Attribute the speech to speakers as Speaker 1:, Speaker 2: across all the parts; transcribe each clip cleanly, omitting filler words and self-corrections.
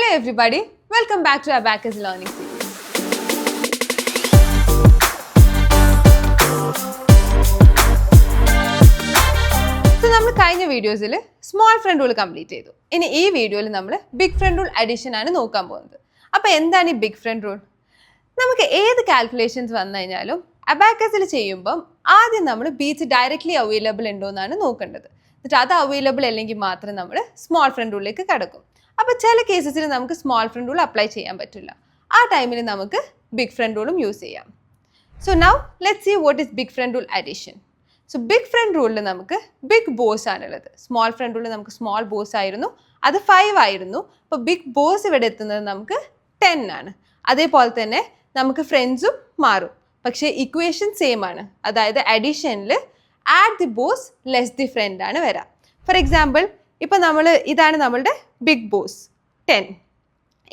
Speaker 1: Hello everybody, welcome back to Abacus Learning Series. So നമ്മൾ കഴിഞ്ഞ വീഡിയോസിൽ സ്മോൾ ഫ്രണ്ട് റൂൾ കംപ്ലീറ്റ് ചെയ്തു. ഇനി ഈ വീഡിയോയിൽ നമ്മൾ ബിഗ് ഫ്രണ്ട് റൂൾ അഡീഷൻ ആണ് നോക്കാൻ പോകുന്നത്. അപ്പോൾ എന്താണ് ഈ ബിഗ് ഫ്രണ്ട് റൂൾ? നമുക്ക് ഏത് കാൽക്കുലേഷൻസ് വന്നു കഴിഞ്ഞാലും അബാക്കസിൽ ചെയ്യുമ്പം ആദ്യം നമ്മൾ ബീറ്റ്സ് ഡയറക്റ്റ്ലി അവൈലബിൾ ഉണ്ടോ എന്നാണ് നോക്കേണ്ടത്. എന്നിട്ട് അത് അവൈലബിൾ അല്ലെങ്കിൽ മാത്രം നമ്മൾ സ്മോൾ ഫ്രണ്ട് റൂളിലേക്ക് കടക്കും. അപ്പോൾ ചില കേസസിൽ നമുക്ക് സ്മോൾ ഫ്രണ്ട് റൂൾ അപ്ലൈ ചെയ്യാൻ പറ്റില്ല. ആ ടൈമിൽ നമുക്ക് ബിഗ് ഫ്രണ്ട് റൂളും യൂസ് ചെയ്യാം. So now let's see what is big friend rule addition. So big friend റൂളിൽ നമുക്ക് ബിഗ് ബോസ് ആണുള്ളത്. സ്മോൾ ഫ്രണ്ട് റൂളിൽ നമുക്ക് സ്മോൾ ബോസ് ആയിരുന്നു, അത് 5 ആയിരുന്നു. അപ്പോൾ ബിഗ് ബോസ് ഇവിടെ എത്തുന്നത് നമുക്ക് 10 ആണ്. അതേപോലെ തന്നെ നമുക്ക് ഫ്രണ്ട്സും മാറും, പക്ഷേ ഇക്വേഷൻ സെയിം ആണ്. അതായത് അഡീഷനിൽ add the boss less the friend ആണ് വരാം. ഫോർ എക്സാമ്പിൾ ഇപ്പം ഇതാണ് നമ്മളുടെ ബിഗ് ബോസ് 10.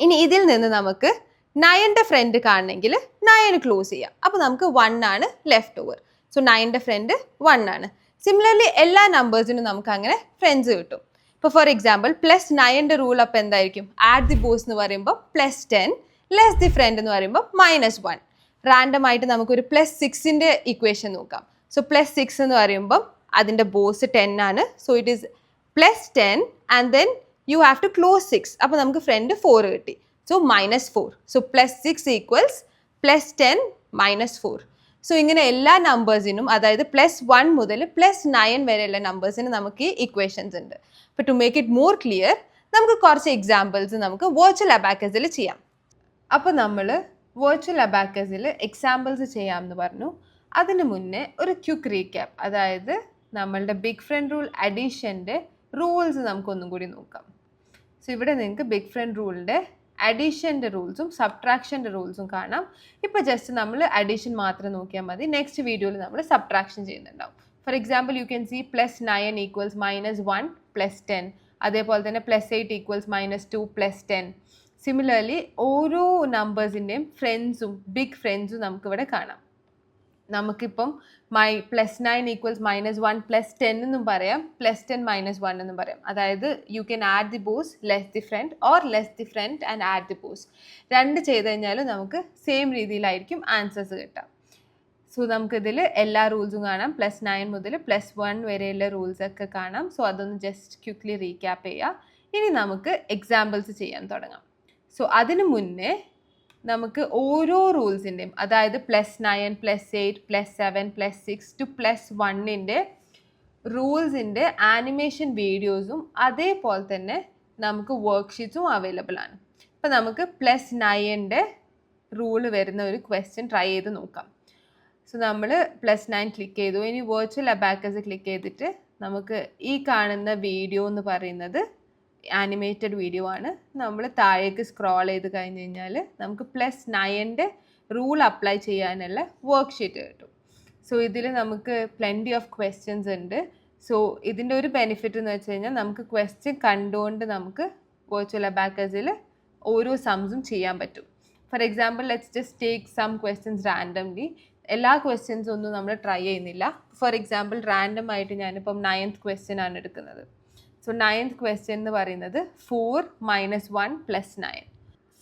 Speaker 1: ഇനി ഇതിൽ നിന്ന് നമുക്ക് 9ൻ്റെ ഫ്രണ്ട് കാണണമെങ്കിൽ 9 ക്ലോസ് ചെയ്യാം. അപ്പോൾ നമുക്ക് 1 ആണ് ലെഫ്റ്റ് ഓവർ. സോ 9ൻ്റെ ഫ്രണ്ട് 1 ആണ്. സിമിലർലി എല്ലാ നമ്പേഴ്സിനും നമുക്ക് അങ്ങനെ ഫ്രണ്ട്സ് കിട്ടും. ഇപ്പോൾ ഫോർ എക്സാമ്പിൾ +9ൻ്റെ റൂൾ അപ്പോൾ എന്തായിരിക്കും? ആഡ് ദി ബോസ് എന്ന് പറയുമ്പോൾ +10, ലെസ് ദി ഫ്രണ്ട് എന്ന് പറയുമ്പോൾ -1. റാൻഡം ആയിട്ട് നമുക്കൊരു +6ൻ്റെ ഇക്വേഷൻ നോക്കാം. സോ +6 എന്ന് പറയുമ്പോൾ അതിൻ്റെ ബോസ് 10 ആണ്. So it is +10 and then you have to close 6. അപ്പോൾ നമുക്ക് ഫ്രണ്ട് 4 കിട്ടി. സോ -4. So +6 equals +10 -4. സോ ഇങ്ങനെ എല്ലാ നമ്പേഴ്സിനും, അതായത് +1 മുതൽ +9 വരെയുള്ള നമ്പേഴ്സിന് നമുക്ക് ഈ ഇക്വേഷൻസ് ഉണ്ട്. അപ്പോൾ to make it more clear നമുക്ക് കുറച്ച് എക്സാമ്പിൾസ് നമുക്ക് വെർച്വൽ അബാക്കസിൽ ചെയ്യാം. അപ്പോൾ നമ്മൾ വെർച്വൽ അബാക്കസിൽ എക്സാമ്പിൾസ് ചെയ്യാമെന്ന് പറഞ്ഞു. അതിന് മുന്നേ ഒരു ക്വിക്ക് റീക്യാപ്പ്, അതായത് നമ്മളുടെ ബിഗ് ഫ്രണ്ട് റൂൾ അഡീഷൻ്റെ റൂൾസ് നമുക്കൊന്നും കൂടി നോക്കാം. സോ ഇവിടെ നിങ്ങൾക്ക് ബിഗ് ഫ്രണ്ട് റൂളിൻ്റെ അഡീഷൻ്റെ റൂൾസും സബ്ട്രാക്ഷൻ്റെ റൂൾസും കാണാം. ഇപ്പോൾ ജസ്റ്റ് നമ്മൾ അഡീഷൻ മാത്രം നോക്കിയാൽ മതി. നെക്സ്റ്റ് വീഡിയോയിൽ നമ്മൾ സബ്ട്രാക്ഷൻ ചെയ്യുന്നുണ്ടാവും. For example you can see +9 equals -1 +10. അതേപോലെ തന്നെ +8 ഈക്വൽസ് -2 +10. സിമിലർലി ഓരോ നമ്പേഴ്സിൻ്റെയും ഫ്രണ്ട്സും ബിഗ് ഫ്രണ്ട്സും നമുക്കിവിടെ കാണാം. നമുക്കിപ്പം +9 ഈക്വൽസ് -1 +10 എന്നും പറയാം, +10 -1 എന്നും പറയാം. അതായത് you can add the boss less the friend or less the friend and add the boss. രണ്ട് ചെയ്ത് കഴിഞ്ഞാലും നമുക്ക് സെയിം രീതിയിലായിരിക്കും ആൻസേഴ്സ് കിട്ടാം. സോ നമുക്കിതിൽ എല്ലാ റൂൾസും കാണാം. +9 മുതൽ +1 വരെയുള്ള റൂൾസ് ഒക്കെ കാണാം. സോ അതൊന്ന് ജസ്റ്റ് ക്വിക്ക്ലി റീക്യാപ്പ് ചെയ്യാം. ഇനി നമുക്ക് എക്സാമ്പിൾസ് ചെയ്യാൻ തുടങ്ങാം. സോ അതിന് മുന്നേ നമുക്ക് ഓരോ റൂൾസിൻ്റെയും, അതായത് +9 +8 +7 +6 to +1ൻ്റെ റൂൾസിൻ്റെ ആനിമേഷൻ വീഡിയോസും അതേപോലെ തന്നെ നമുക്ക് വർക്ക്ഷീറ്റ്സും അവൈലബിൾ ആണ്. അപ്പോൾ നമുക്ക് +9ൻ്റെ റൂള് വരുന്ന ഒരു ക്വസ്റ്റ്യൻ ട്രൈ ചെയ്ത് നോക്കാം. സോ നമ്മൾ +9 ക്ലിക്ക് ചെയ്തു. ഇനി വെർച്വൽ അബാക്കസ് ക്ലിക്ക് ചെയ്തിട്ട് നമുക്ക് ഈ കാണുന്ന വീഡിയോ എന്ന് പറയുന്നത് ആനിമേറ്റഡ് വീഡിയോ ആണ്. നമ്മൾ താഴേക്ക് സ്ക്രോൾ ചെയ്ത് കഴിഞ്ഞ് കഴിഞ്ഞാൽ നമുക്ക് +9ൻ്റെ റൂൾ അപ്ലൈ ചെയ്യാനുള്ള വർക്ക്ഷീറ്റ് കിട്ടും. സോ ഇതിൽ നമുക്ക് പ്ലെൻറ്റി ഓഫ് ക്വസ്റ്റ്യൻസ് ഉണ്ട്. സോ ഇതിൻ്റെ ഒരു ബെനിഫിറ്റ് എന്ന് വെച്ച് കഴിഞ്ഞാൽ നമുക്ക് ക്വസ്റ്റ്യൻ കണ്ടുകൊണ്ട് നമുക്ക് വെർച്വൽ അബാക്കസിൽ ഓരോ സംസും ചെയ്യാൻ പറ്റും. For example let's just take some questions randomly. എല്ലാ ക്വസ്റ്റ്യൻസും ഒന്നും നമ്മൾ ട്രൈ ചെയ്യുന്നില്ല. ഫോർ എക്സാമ്പിൾ റാൻഡം ആയിട്ട് ഞാനിപ്പം 9th ക്വസ്റ്റ്യൻ ആണ് എടുക്കുന്നത്. സോ 9th ക്വസ്റ്റ്യൻ എന്ന് പറയുന്നത് 4 - 1 + 9.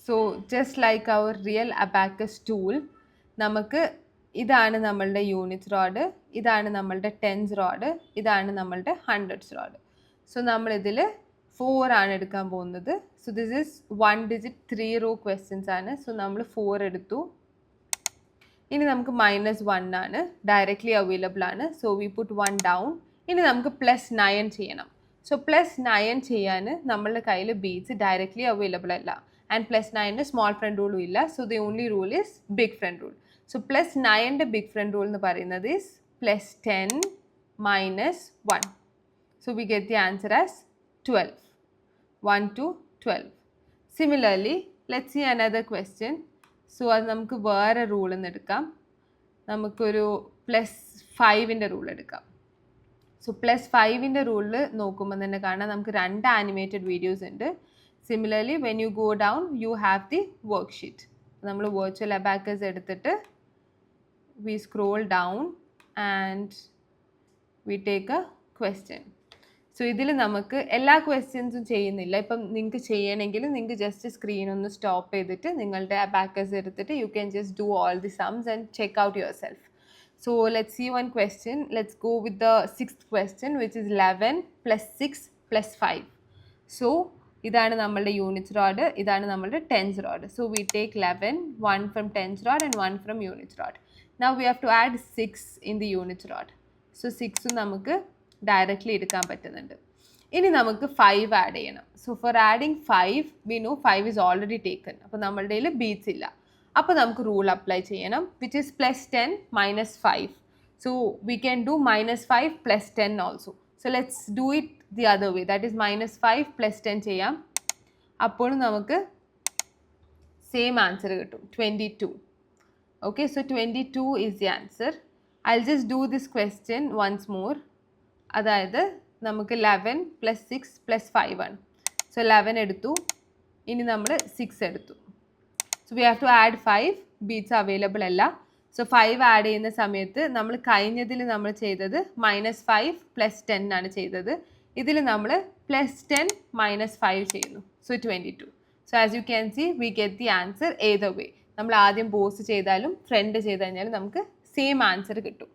Speaker 1: സോ ജസ്റ്റ് ലൈക്ക് അവർ റിയൽ അബാക്കസ് ടൂൾ, നമുക്ക് ഇതാണ് നമ്മളുടെ യൂണിറ്റ്സ് റോഡ്, ഇതാണ് നമ്മളുടെ ടെൻസ് റോഡ്, ഇതാണ് നമ്മളുടെ ഹൺഡ്രഡ്സ് റോഡ്. സോ നമ്മളിതിൽ 4 ആണ് എടുക്കാൻ പോകുന്നത്. So this is 1 digit 3 row questions ആണ്. സോ നമ്മൾ 4 എടുത്തു. ഇനി നമുക്ക് -1 ആണ്, ഡയറക്റ്റ്ലി അവൈലബിൾ ആണ്. So we put 1 down. ഇനി നമുക്ക് +9 ചെയ്യണം. സോ +9 ചെയ്യാൻ നമ്മളുടെ കയ്യിൽ ബീറ്റ്സ് ഡയറക്റ്റ്ലി അവൈലബിൾ അല്ല, ആൻഡ് +9ൻ്റെ സ്മോൾ ഫ്രണ്ട് റൂളും ഇല്ല. So the only rule is big friend rule. So +9ൻ്റെ ബിഗ് ഫ്രണ്ട് റൂൾ എന്ന് പറയുന്നത് is +10 - 1. So we get the answer as 12. 1 to 12. Similarly let's see another question. So അത് നമുക്ക് വേറെ റൂളിൽ നിന്ന് എടുക്കാം. നമുക്കൊരു +5ൻ്റെ റൂൾ എടുക്കാം. സോ +5ൻ്റെ റൂളിൽ നോക്കുമ്പോൾ തന്നെ കാണാം നമുക്ക് 2 ആനിമേറ്റഡ് വീഡിയോസ് ഉണ്ട്. Similarly when you go down you have the worksheet. നമ്മൾ വെർച്വൽ അബാക്കസ് എടുത്തിട്ട് we scroll down and we take a question. So ഇതിൽ നമുക്ക് എല്ലാ ക്വസ്റ്റ്യൻസും ചെയ്യുന്നില്ല. ഇപ്പം നിങ്ങൾക്ക് ചെയ്യണമെങ്കിൽ നിങ്ങൾക്ക് ജസ്റ്റ് സ്ക്രീൻ ഒന്ന് സ്റ്റോപ്പ് ചെയ്തിട്ട് നിങ്ങളുടെ അബാക്കസ് എടുത്തിട്ട് you can just do all the sums and check out yourself. So let's see one question. Let's go with the 6th question, which is 11 plus 6 plus 5. So ഇതാണ് നമ്മളുടെ unit rod, ഇതാണ് നമ്മളുടെ tens rod. So we take 11, one from tens rod and one from unit rod. Now we have to add 6 in the unit rod. So 6 നമുക്ക് directly എടുക്കാൻ പറ്റുന്നുണ്ട്. ഇനി നമുക്ക് 5 add ചെയ്യണം. So for adding 5, we know 5 is already taken. അപ്പോൾ നമ്മളുടെ കയ്യിൽ beats ഇല്ല. അപ്പോൾ നമുക്ക് റൂൾ അപ്ലൈ ചെയ്യണം, which is +10 - 5. So we can do -5 + 10 also. So let's do it the other way, that is -5 + 10 ചെയ്യാം. അപ്പോൾ നമുക്ക് സെയിം ആൻസർ കിട്ടും, 22. Okay, so 22 is the answer. I will just do this question once more. അതായത് നമുക്ക് 11 + 6 + 5 ആണ്. So 11 എടുത്തു, ഇനി നമ്മൾ 6 എടുത്തു. So we have to add 5, beats available അല്ല. സോ 5 ആഡ് ചെയ്യുന്ന സമയത്ത് നമ്മൾ കഴിഞ്ഞതിൽ നമ്മൾ ചെയ്തത് -5 + 10 ആണ് ചെയ്തത്. ഇതിൽ നമ്മൾ +10 - 5 ചെയ്യുന്നു. So 22. So as you can see we get the answer either way. നമ്മൾ ആദ്യം ബോസ് ചെയ്താലും ഫ്രണ്ട് ചെയ്ത് കഴിഞ്ഞാലും നമുക്ക് സെയിം ആൻസർ കിട്ടും.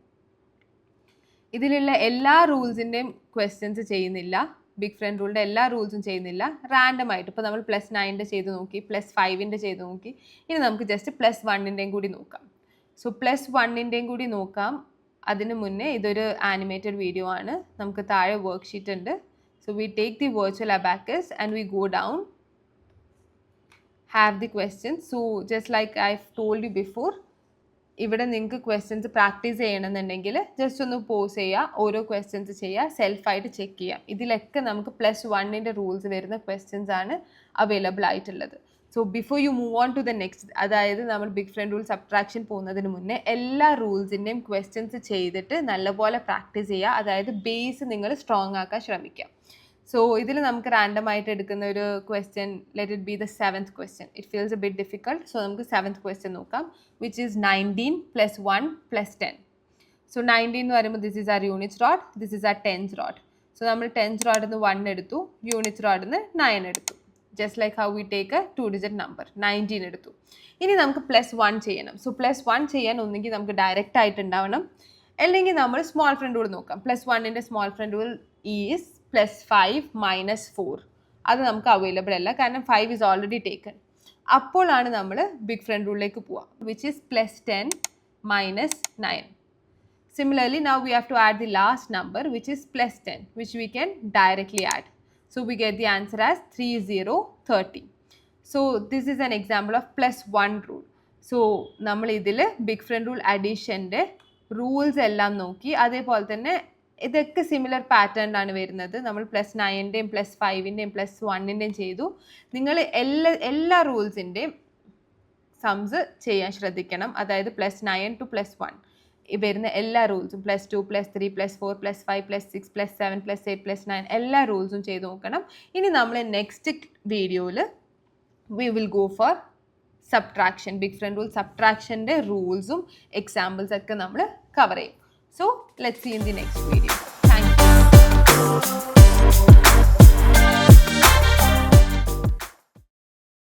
Speaker 1: ഇതിലുള്ള എല്ലാ റൂൾസിൻ്റെയും ക്വസ്റ്റ്യൻസ് ചെയ്യുന്നില്ല, ബിഗ് ഫ്രണ്ട് റൂളിൻ്റെ എല്ലാ റൂൾസും ചെയ്യുന്നില്ല, റാൻഡം ആയിട്ട്. ഇപ്പോൾ നമ്മൾ +9 ചെയ്ത് നോക്കി, +5 ചെയ്ത് നോക്കി. ഇനി നമുക്ക് ജസ്റ്റ് +1 കൂടി നോക്കാം. സോ +1 കൂടി നോക്കാം. അതിന് മുന്നേ ഇതൊരു ആനിമേറ്റഡ് വീഡിയോ ആണ്. നമുക്ക് താഴെ വർക്ക് ഷീറ്റ് ഉണ്ട്. So we take the virtual abacus and we go down, have the questions. So just like I told you before, ഇവിടെ നിങ്ങൾക്ക് ക്വസ്റ്റ്യൻസ് പ്രാക്ടീസ് ചെയ്യണമെന്നുണ്ടെങ്കിൽ ജസ്റ്റ് ഒന്ന് പോസ് ചെയ്യുക, ഓരോ ക്വസ്റ്റ്യൻസ് ചെയ്യുക, സെൽഫായിട്ട് ചെക്ക് ചെയ്യാം. ഇതിലൊക്കെ നമുക്ക് +1 റൂൾസ് വരുന്ന ക്വസ്റ്റ്യൻസ് ആണ് അവൈലബിൾ ആയിട്ടുള്ളത്. So before you move on to the next, അതായത് നമ്മൾ ബിഗ് ഫ്രണ്ട് റൂൾ സബ്ട്രാക്ഷൻ പോകുന്നതിന് മുന്നേ എല്ലാ റൂൾസിൻ്റെയും ക്വസ്റ്റ്യൻസ് ചെയ്തിട്ട് നല്ലപോലെ പ്രാക്ടീസ് ചെയ്യുക. അതായത് ബേസ് നിങ്ങൾ സ്ട്രോങ് ആക്കാൻ ശ്രമിക്കുക. സോ ഇതിൽ നമുക്ക് റാൻഡം ആയിട്ട് എടുക്കുന്ന ഒരു question, let it be the 7th question. It feels A bit difficult. So നമുക്ക് 7th ക്വസ്റ്റ്യൻ നോക്കാം, വിച്ച് ഈസ് 19 + 1 + 10. സോ 19 എന്ന് പറയുമ്പോൾ this is our unit rod, this is our tens rod. So നമ്മൾ ടെൻസ് റോഡിൽ നിന്ന് 1 എടുത്തു, യൂണിറ്റ് റോഡിൽ നിന്ന് 9 എടുത്തു. Just like how we take a 2-digit number, 19 എടുത്തു. ഇനി നമുക്ക് +1 ചെയ്യണം. സോ +1 ചെയ്യാൻ ഒന്നെങ്കിൽ നമുക്ക് ഡയറക്റ്റ് ആയിട്ട് ഉണ്ടാവണം, അല്ലെങ്കിൽ നമ്മൾ സ്മോൾ ഫ്രണ്ട് റൂൾ നോക്കാം. +1 സ്മോൾ ഫ്രണ്ട് റൂൾ ഈസ് +5 - 4. അത് നമുക്ക് അവൈലബിൾ അല്ല, കാരണം 5 ഈസ് ഓൾറെഡി ടേക്കൺ. അപ്പോഴാണ് നമ്മൾ ബിഗ് ഫ്രണ്ട് റൂളിലേക്ക് പോവുക, which is +10 - 9. Similarly, now we have to add the last number, which is +10, which we can directly add. So we get the answer as 30. So this is an example of +1 rule. So നമ്മൾ ഇതിൽ big friend rule അഡീഷൻ്റെ rules എല്ലാം നോക്കി. അതേപോലെ തന്നെ ഇതൊക്കെ similar പാറ്റേണിലാണ് വരുന്നത്. നമ്മൾ +9 +5 +1 ചെയ്തു. നിങ്ങൾ എല്ലാ റൂൾസിൻ്റെയും സംസ് ചെയ്യാൻ ശ്രദ്ധിക്കണം. അതായത് +9 to +1 വരുന്ന എല്ലാ റൂൾസും, +2 +3 +4 +5 +6 +7 +8 +9 എല്ലാ റൂൾസും ചെയ്ത് നോക്കണം. ഇനി നമ്മൾ നെക്സ്റ്റ് വീഡിയോയിൽ we will go for subtraction. Big friend rule സബ്ട്രാക്ഷൻ്റെ റൂൾസും എക്സാമ്പിൾസ് ഒക്കെ നമ്മൾ കവർ ചെയ്യും. So let's see in the next video. Thank you.